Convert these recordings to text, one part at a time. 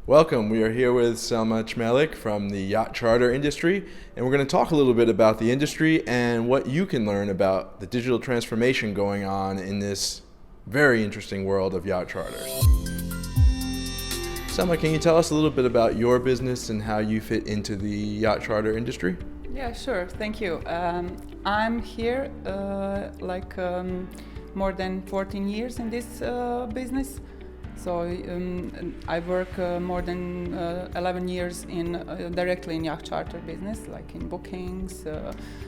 Welcome. We are here with Selma Čmelik from the yacht charter industry, and we're going to talk a little bit about the industry and what you can learn about the digital transformation going on in this very interesting world of yacht charters. Selma, can you tell us a little bit about your business and how you fit into the yacht charter industry? Yeah, sure. Thank you. I'm here more than 14 years in this business. So I work more than 11 years directly in yacht charter business, like in bookings,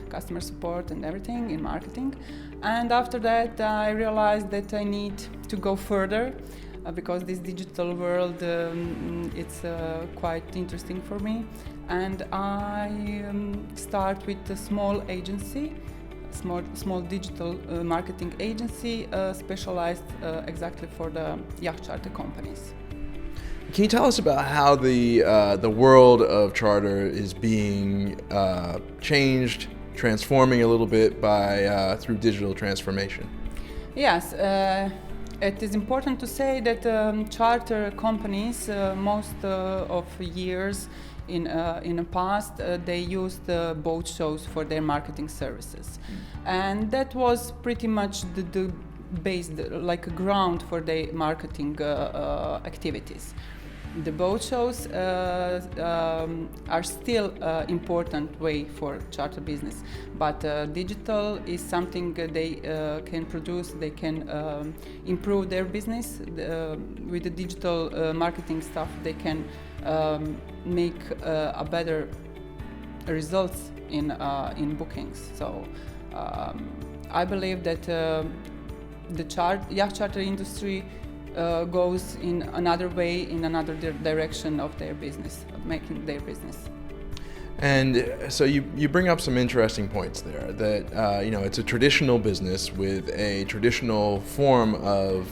customer support and everything, in marketing. And after that, I realized that I need to go further because this digital world, it's quite interesting for me. And I start with a small agency, small digital marketing agency specialized exactly for the yacht charter companies. Can you tell us about how the world of charter is being changed, transforming a little bit by through digital transformation? Yes, it is important to say that charter companies, most of years in the past, they used boat shows for their marketing services, and that was pretty much the base, like a ground for their marketing activities. The boat shows are still important way for charter business, but digital is something they can produce. They can improve their business with the digital marketing stuff. They can make a better results in bookings. So I believe that the yacht charter industry goes in another way, in another direction of their business, of making their business. And so you bring up some interesting points there, that it's a traditional business with a traditional form of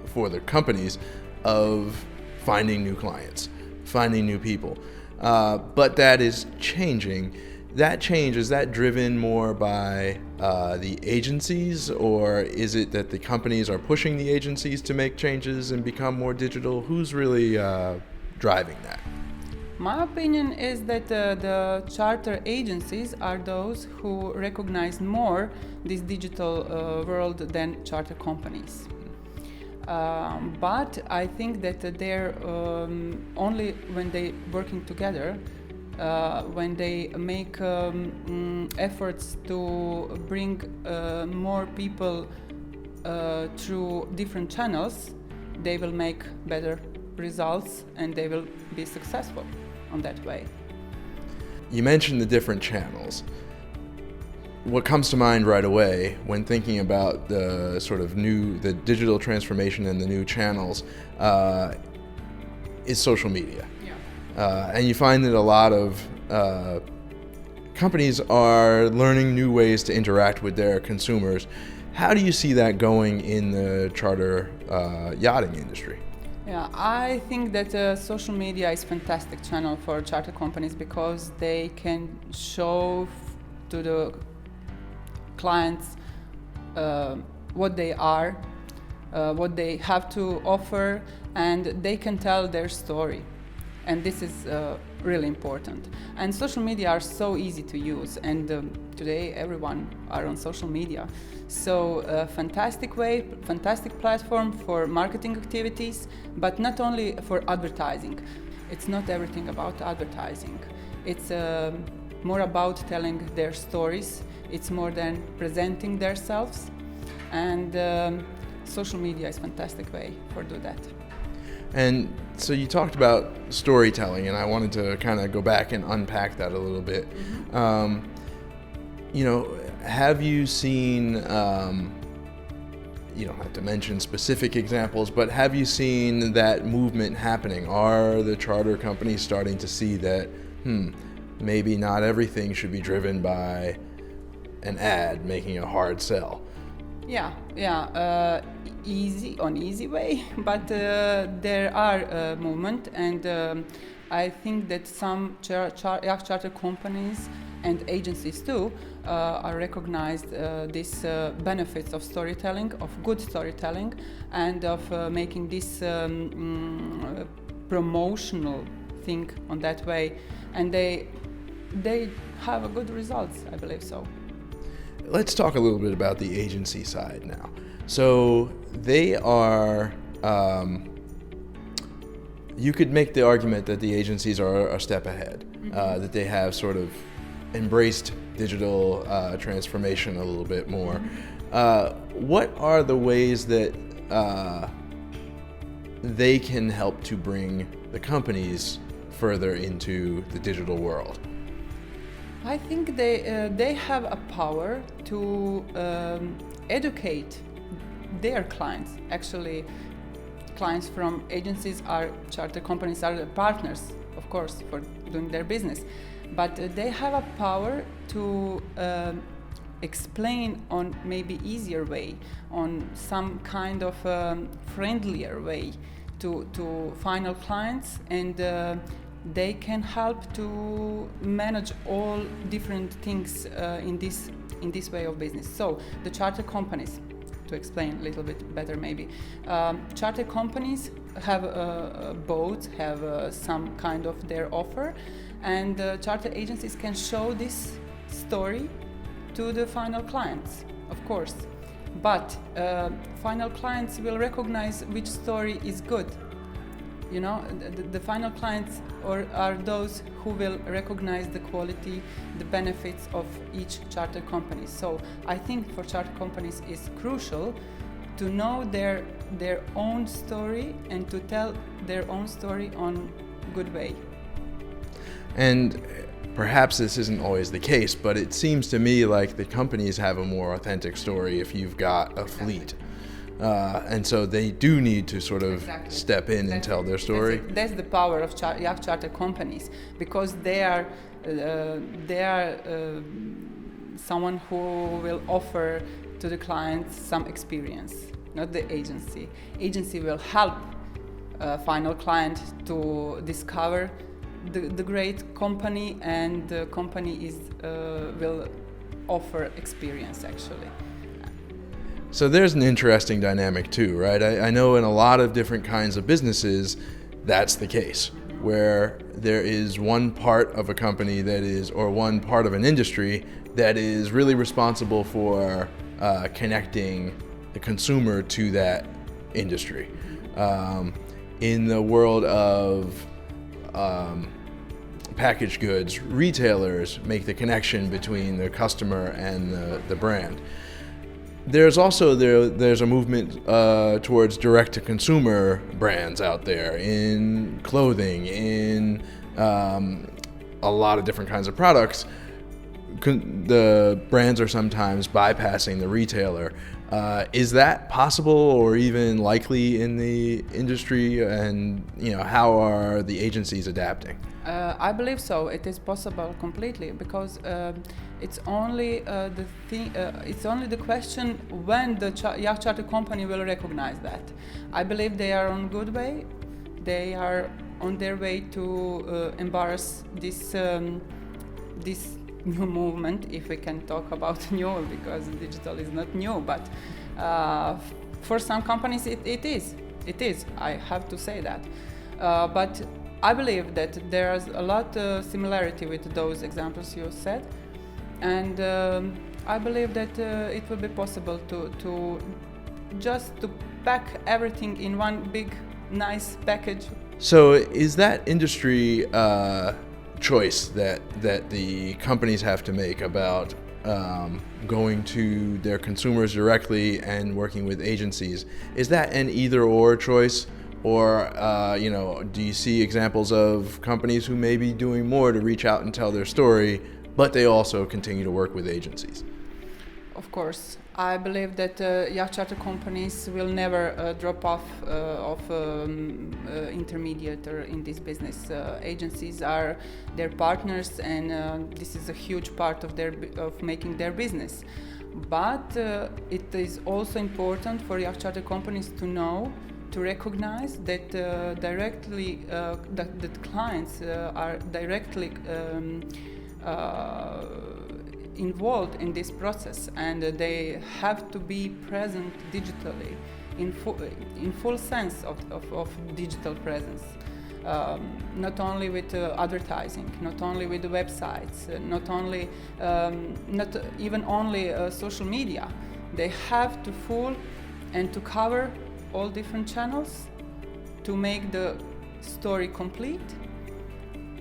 for the companies of finding new clients, finding new people, but that is changing. That change, is that driven more by the agencies, or is it that the companies are pushing the agencies to make changes and become more digital? Who's really driving that? My opinion is that the charter agencies are those who recognize more this digital world than charter companies. But I think that they're only when they working together, when they make efforts to bring more people through different channels, they will make better results and they will be successful on that way. You mentioned the different channels. What comes to mind right away when thinking about the sort of the digital transformation and the new channels is social media. And you find that a lot of companies are learning new ways to interact with their consumers. How do you see that going in the charter yachting industry? Yeah, I think that social media is a fantastic channel for charter companies because they can show to the clients what they are, what they have to offer, and they can tell their story. And this is really important. And social media are so easy to use, and today everyone are on social media. So fantastic way, fantastic platform for marketing activities, but not only for advertising. It's not everything about advertising. It's more about telling their stories. It's more than presenting themselves. And social media is a fantastic way for do that. And so you talked about storytelling, and I wanted to kind of go back and unpack that a little bit. Mm-hmm. Have you seen, you don't have to mention specific examples, but have you seen that movement happening? Are the charter companies starting to see that, maybe not everything should be driven by an ad making a hard sell? Easy way, but there are movement, and I think that some yacht charter companies and agencies too are recognized these benefits of storytelling, of good storytelling, and of making this promotional thing on that way, and they have a good results, I believe so. Let's talk a little bit about the agency side now. So they are, you could make the argument that the agencies are a step ahead, that they have sort of embraced digital transformation a little bit more. What are the ways that they can help to bring the companies further into the digital world? I think they have a power to educate their clients. Actually, clients from agencies are charter companies, are partners, of course, for doing their business. But they have a power to explain on maybe easier way, on some kind of friendlier way to final clients, and they can help to manage all different things in this way of business. So the charter companies, to explain a little bit better maybe, charter companies have boats, have some kind of their offer, and charter agencies can show this story to the final clients, of course. But final clients will recognize which story is good. You know, the final clients are those who will recognize the quality, the benefits of each charter company. So I think for charter companies it's crucial to know their own story and to tell their own story on good way. And perhaps this isn't always the case, but it seems to me like the companies have a more authentic story if you've got a fleet. And so they do need to sort of step in and tell their story. That's the power of yacht charter companies, because they are someone who will offer to the clients some experience, not the agency. Agency will help final client to discover the great company, and the company will offer experience actually. So there's an interesting dynamic too, right? I know in a lot of different kinds of businesses, that's the case, where there is one part of a company that is, or one part of an industry that is really responsible for connecting the consumer to that industry. In the world of packaged goods, retailers make the connection between the customer and the brand. There's also there's a movement towards direct-to-consumer brands out there in clothing, in a lot of different kinds of products. The brands are sometimes bypassing the retailer. Is that possible or even likely in the industry? And how are the agencies adapting? I believe so. It is possible completely, because it's only it's only the question when the yacht charter company will recognize that. I believe they are on good way. They are on their way to embrace this new movement, if we can talk about new, because digital is not new, but for some companies it is. I have to say that. But I believe that there's a lot of similarity with those examples you said, and I believe that it will be possible to just to pack everything in one big, nice package. So is that industry choice that the companies have to make about going to their consumers directly and working with agencies, is that an either-or choice? Or, do you see examples of companies who may be doing more to reach out and tell their story, but they also continue to work with agencies? Of course. I believe that yacht charter companies will never drop off of intermediator in this business. Agencies are their partners, and this is a huge part of making their business. But it is also important for yacht charter companies to know, to recognize that that clients are directly involved in this process, and they have to be present digitally in full sense of digital presence. not only with advertising, not only with the websites, not even only social media. They have to full and to cover all different channels to make the story complete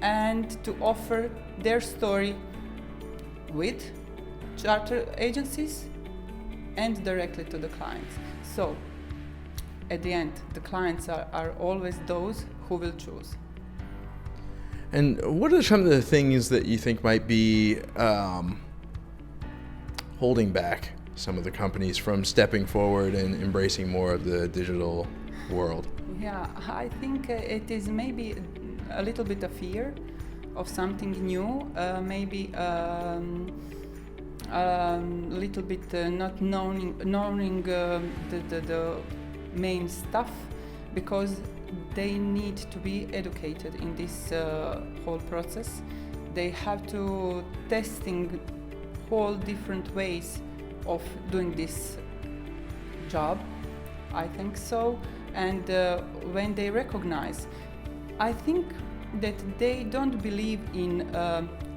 and to offer their story with charter agencies and directly to the clients. So at the end, the clients are always those who will choose. And what are some of the things that you think might be holding back some of the companies from stepping forward and embracing more of the digital world? Yeah, I think it is maybe a little bit of fear of something new, maybe a little bit not knowing the main stuff, because they need to be educated in this whole process. They have to testing whole different ways of doing this job, I think so. And when they recognize, I think that they don't believe in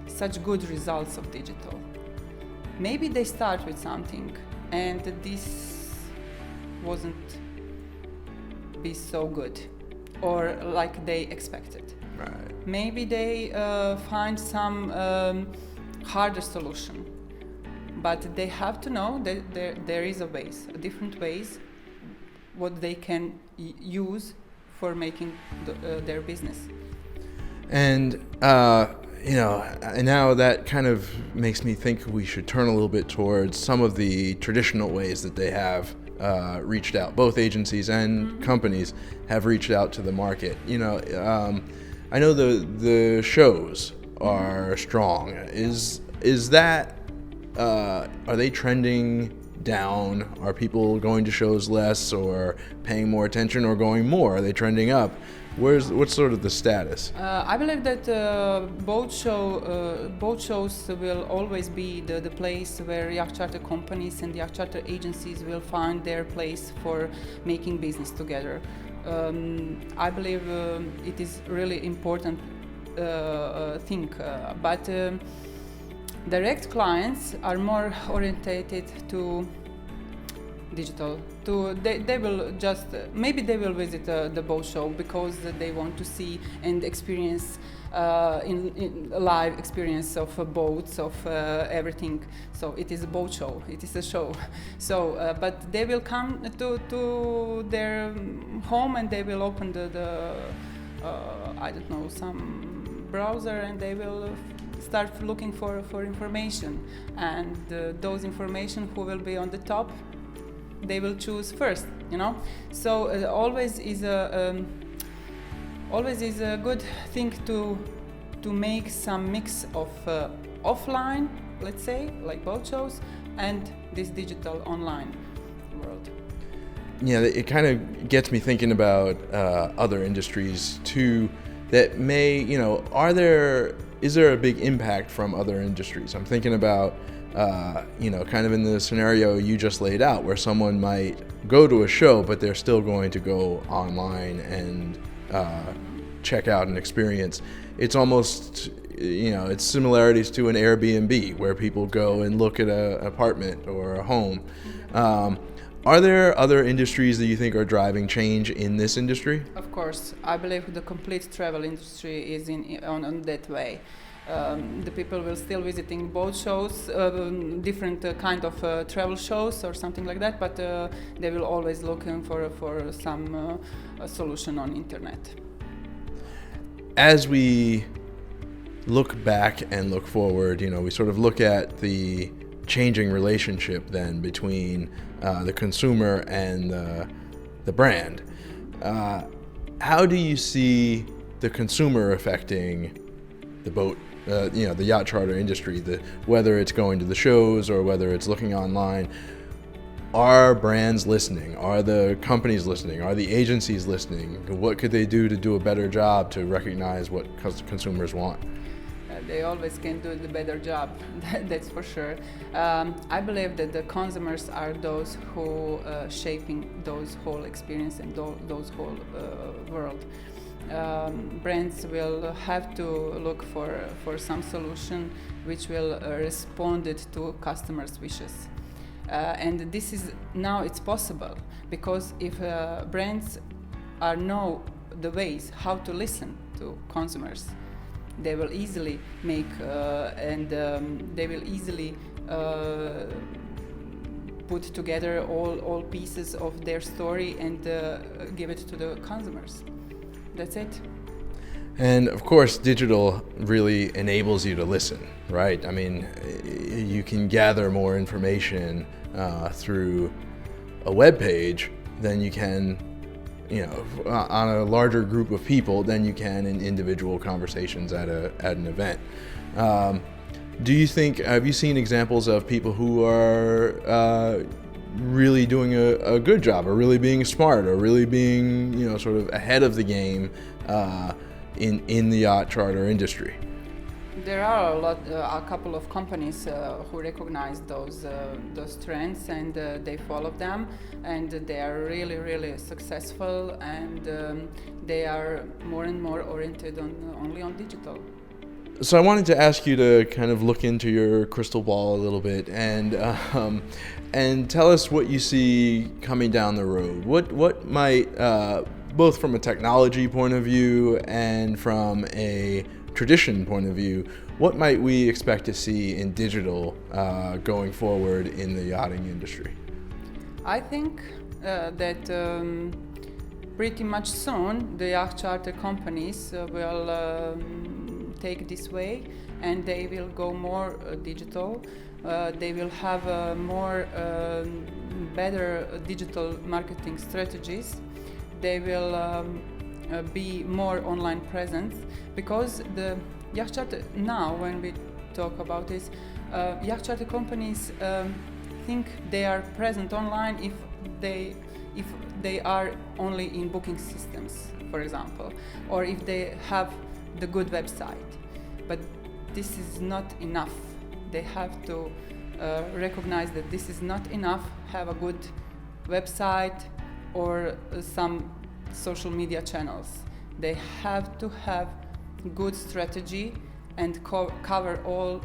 such good results of digital. Maybe they start with something and this wasn't be so good or like they expected. Right. Maybe they find some harder solution, but they have to know that there is a ways, a different ways, what they can use for making their business. And and now that kind of makes me think we should turn a little bit towards some of the traditional ways that they have reached out. Both agencies and companies have reached out to the market. I know the shows are strong. Is that are they trending down? Are people going to shows less or paying more attention, or going more? Are they trending up? What's sort of the status? I believe that boat shows will always be the place where yacht charter companies and yacht charter agencies will find their place for making business together. I believe it is really important thing, but direct clients are more orientated to digital. They will just maybe they will visit the boat show because they want to see and experience in live experience of boats, of everything. So it is a boat show. It is a show. So but they will come to their home and they will open the I don't know, some browser, and they will start looking for information, and those information who will be on the top, they will choose first, So always is a good thing to make some mix of offline, let's say, like boat shows, and this digital online world. Yeah, it kind of gets me thinking about other industries too. That may, is there a big impact from other industries? I'm thinking about kind of in the scenario you just laid out, where someone might go to a show, but they're still going to go online and check out an experience. It's almost, it's similarities to an Airbnb, where people go and look at an apartment or a home. Are there other industries that you think are driving change in this industry? Of course, I believe the complete travel industry is on that way. The people will still visiting boat shows, different kind of travel shows or something like that, but they will always looking for some solution on internet. As we look back and look forward, we sort of look at the changing relationship then between the consumer and the brand. How do you see the consumer affecting the boat, the yacht charter industry, whether it's going to the shows or whether it's looking online? Are brands listening? Are the companies listening? Are the agencies listening? What could they do to do a better job to recognize what consumers want? They always can do the better job, that's for sure. I believe that the consumers are those who shaping those whole experience and those whole world. brands will have to look for some solution which will respond it to customers' wishes. And this is now it's possible because if brands know the ways how to listen to consumers, they will easily make they will easily put together all pieces of their story and give it to the consumers. That's it. And of course, digital really enables you to listen, right? I mean, you can gather more information through a web page than you can, on a larger group of people than you can in individual conversations at an event. Have you seen examples of people who are really doing a good job, or really being smart, or really being, sort of ahead of the game in the yacht charter industry? There are a couple of companies who recognize those trends and they follow them, and they are really, really successful, and they are more and more oriented only on digital. So I wanted to ask you to kind of look into your crystal ball a little bit and tell us what you see coming down the road. What might, both from a technology point of view and from a tradition point of view, what might we expect to see in digital going forward in the yachting industry? I think that pretty much soon the yacht charter companies will take this way, and they will go more digital. They will have more better digital marketing strategies. They will be more online presence, because the yacht charter now, when we talk about this, yacht charter companies think they are present online if they are only in booking systems, for example, or if they have the good website. But this is not enough. They have to recognize that this is not enough. Have a good website or some social media channels. They have to have good strategy and cover all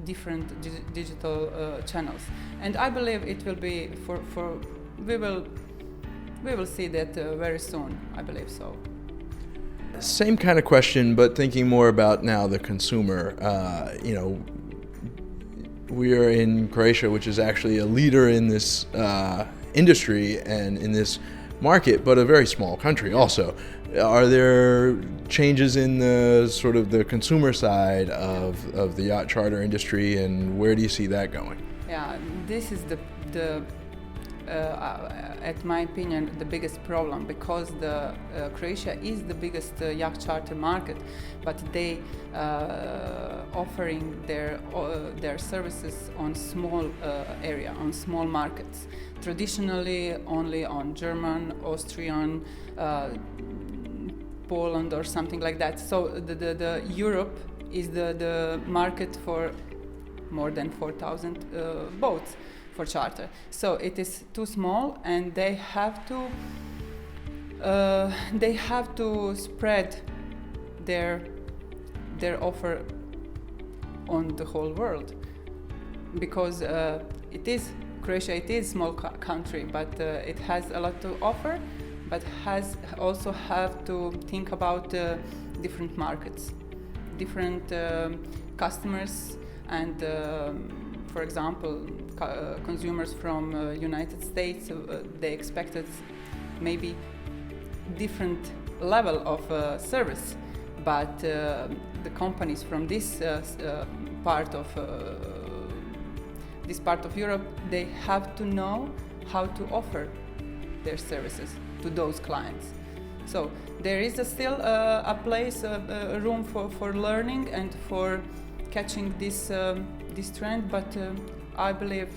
different digital channels. And I believe it will be we will see that very soon. I believe so. Same kind of question, but thinking more about now the consumer. We are in Croatia, which is actually a leader in this industry and in this market, but a very small country also. Are there changes in the sort of the consumer side of the yacht charter industry, and where do you see that going? Yeah, this is at my opinion, the biggest problem, because Croatia is the biggest yacht charter market, but they offering their services on small area, on small markets. Traditionally, only on German, Austrian, Poland, or something like that. So the Europe is the market for more than 4,000 boats for charter. So it is too small, and they have to spread their offer on the whole world, because Croatia it is small country, but it has a lot to offer, but also have to think about different markets, different customers, and for example, consumers from United States, they expected maybe different level of service, but the companies from this part of Europe, they have to know how to offer their services to those clients. So there is still a place, a room for learning and for catching this trend, but I believe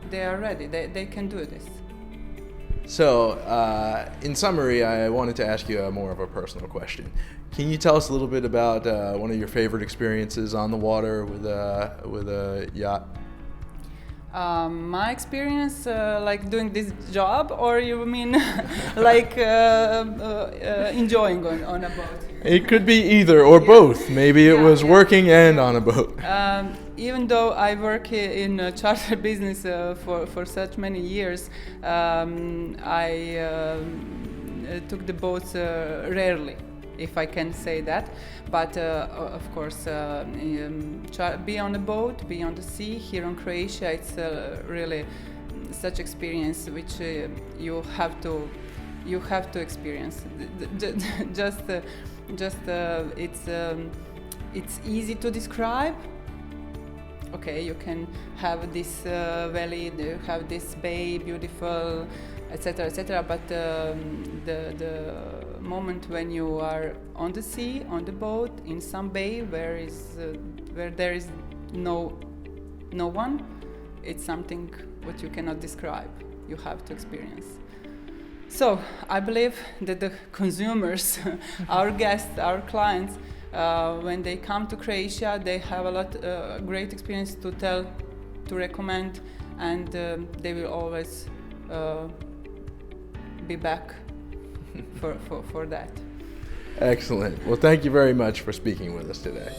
they are ready. They can do this. So, in summary, I wanted to ask you more of a personal question. Can you tell us a little bit about one of your favorite experiences on the water with a yacht? My experience, like doing this job, or you mean like enjoying on a boat? It could be either or both. Maybe it was working and on a boat. Even though I work in a charter business for such many years, I took the boats rarely, if I can say that. But of course, be on a boat, be on the sea. Here in Croatia, it's really such experience which you have to experience. It's easy to describe. Okay, you can have this valley, you have this bay, beautiful, etc., etc. But the moment when you are on the sea, on the boat, in some bay where there is no one, it's something what you cannot describe. You have to experience. So I believe that the consumers, our guests, our clients, when they come to Croatia, they have a lot great experience to tell, to recommend, and they will always be back for that. Excellent. Well, thank you very much for speaking with us today.